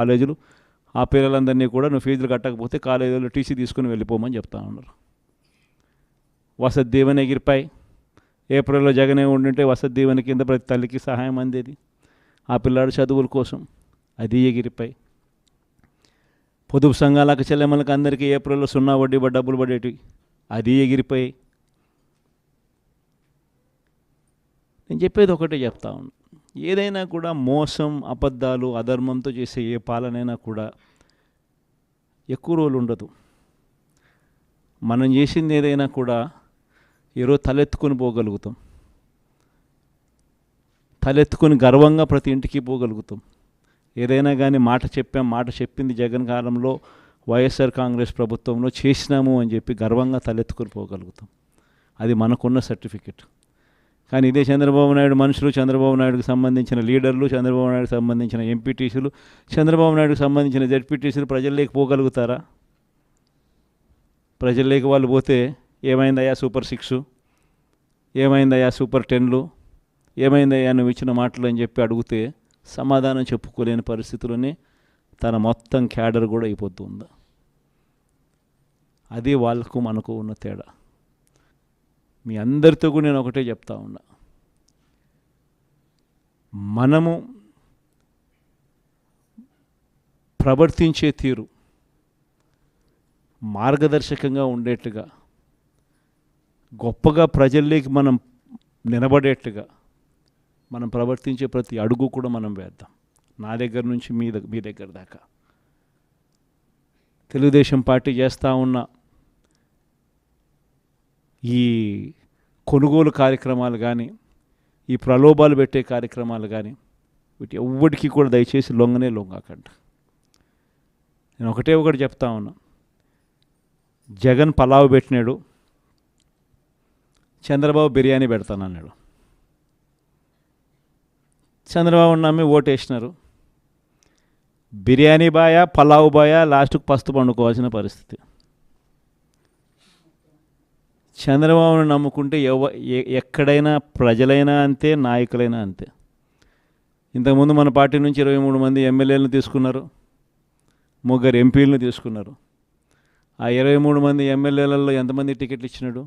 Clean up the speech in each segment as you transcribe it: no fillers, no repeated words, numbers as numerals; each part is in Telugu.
కాలేజీలు ఆ పిల్లలందరినీ కూడా నువ్వు ఫీజులు కట్టకపోతే కాలేజీలో టీసీ తీసుకుని వెళ్ళిపోమని చెప్తా ఉన్నారు. వసతి దీవెన ఎగిరిపాయి. ఏప్రిల్లో జగనే ఉండింటే వసతి దీవెన కింద ప్రతి తల్లికి సహాయం అందేది. ఆ పిల్లాడు చదువుల కోసం అది ఎగిరిపాయి. పొదుపు సంఘాలకు చెల్లెమ్మలకు అందరికీ ఏప్రిల్లో 0 వడ్డీ డబ్బులు పడేటివి అది ఎగిరిపోయి. నేను చెప్పేది ఒకటే చెప్తా ఉన్నాను, ఏదైనా కూడా మోసం, అబద్ధాలు, అధర్మంతో చేసే ఏ పాలనైనా కూడా ఎక్కువ రోజులు ఉండదు. మనం చేసింది ఏదైనా కూడా ఈరోజు తలెత్తుకొని పోగలుగుతాం, తలెత్తుకొని గర్వంగా ప్రతి ఇంటికి పోగలుగుతాం. ఏదైనా కానీ మాట చెప్పాం, మాట చెప్పింది జగన్ కాలంలో వైఎస్ఆర్ కాంగ్రెస్ ప్రభుత్వంలో చేసినాము అని చెప్పి గర్వంగా తలెత్తుకొని పోగలుగుతాం. అది మనకున్న సర్టిఫికెట్. కానీ ఇదే చంద్రబాబు నాయుడు మనుషులు, చంద్రబాబు నాయుడుకి సంబంధించిన లీడర్లు, చంద్రబాబు నాయుడుకి సంబంధించిన ఎంపీటీసీలు, చంద్రబాబు నాయుడుకి సంబంధించిన జెడ్పీటీసీలు ప్రజల్లోకి పోగలుగుతారా? ప్రజల్లోకి వాళ్ళు పోతే ఏమైందయ్యా సూపర్ 6, ఏమైందయ్యా సూపర్ 10లు, ఏమైందయ్యా నువ్వు ఇచ్చిన మాటలు అని చెప్పి అడిగితే సమాధానం చెప్పుకోలేని పరిస్థితుల్లోనే తన మొత్తం క్యాడర్ కూడా అయిపోతుంది. అది వాళ్ళకు మనకు ఉన్న తేడా. మీ అందరితో కూడా నేను ఒకటే చెప్తా ఉన్నా, మనము ప్రవర్తించే తీరు మార్గదర్శకంగా ఉండేట్టుగా, గొప్పగా ప్రజల్లోకి మనం నిలబడేట్టుగా మనం ప్రవర్తించే ప్రతి అడుగు కూడా మనం వేద్దాం. నా దగ్గర నుంచి మీ దగ్గర దాకా. తెలుగుదేశం పార్టీ చేస్తూ ఉన్న ఈ కొనుగోలు కార్యక్రమాలు కానీ, ఈ ప్రలోభాలు పెట్టే కార్యక్రమాలు కానీ, వీటి ఎవ్వడికి కూడా దయచేసి లొంగకండి. నేను ఒకటి చెప్తా ఉన్నా, జగన్ పలావ్ పెట్టినాడు, చంద్రబాబు బిర్యానీ పెడతానన్నాడు. చంద్రబాబు నమ్మి ఓటేసినారు. బిర్యానీ బాయా, పలావ్ బాయా, లాస్ట్కు పస్తు పండుకోవాల్సిన పరిస్థితి. చంద్రబాబును నమ్ముకుంటే ఎక్కడైనా ప్రజలైనా అంతే, నాయకులైనా అంతే. ఇంతకుముందు మన పార్టీ నుంచి 23 మంది ఎమ్మెల్యేలను తీసుకున్నారు, 3 ఎంపీలను తీసుకున్నారు. ఆ 23 మంది ఎమ్మెల్యేలలో ఎంతమంది టికెట్లు ఇచ్చినాడు?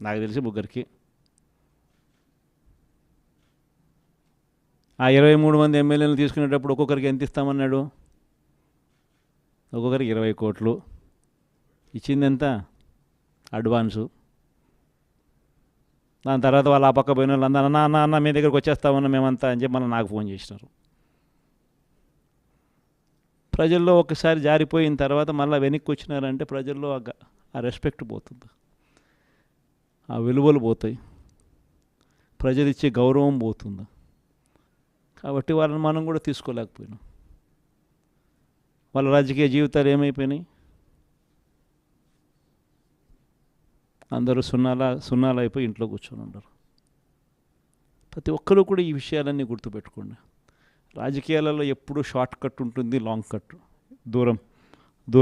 నాకు తెలిసి 3కి. ఆ 23 మంది ఎమ్మెల్యేలను తీసుకునేటప్పుడు ఒక్కొక్కరికి ఎంత ఇస్తామన్నాడు? ఒక్కొక్కరికి 20 కోట్లు. ఇచ్చింది ఎంత? అడ్వాన్సు. దాని తర్వాత వాళ్ళు ఆ పక్క పోయిన వాళ్ళు అందరూ అన్న మీ దగ్గరికి వచ్చేస్తామన్నా మేమంతా అని చెప్పి నాకు ఫోన్ చేసినారు. ప్రజల్లో ఒకసారి జారిపోయిన తర్వాత మళ్ళీ వెనక్కి వచ్చినారంటే ప్రజల్లో ఆ రెస్పెక్ట్ పోతుంది, ఆ విలువలు పోతాయి, ప్రజలు ఇచ్చే గౌరవం పోతుంది. కాబట్టి వాళ్ళని మనం కూడా తీసుకోలేకపోయినాం. వాళ్ళ రాజకీయ జీవితాలు ఏమైపోయినాయి? అందరూ సున్నాలు అయిపోయి ఇంట్లో కూర్చొని ఉండరు. ప్రతి ఒక్కరూ కూడా ఈ విషయాలన్నీ గుర్తుపెట్టుకోండి. రాజకీయాలలో ఎప్పుడూ షార్ట్ కట్ ఉంటుంది, లాంగ్ కట్, దూరం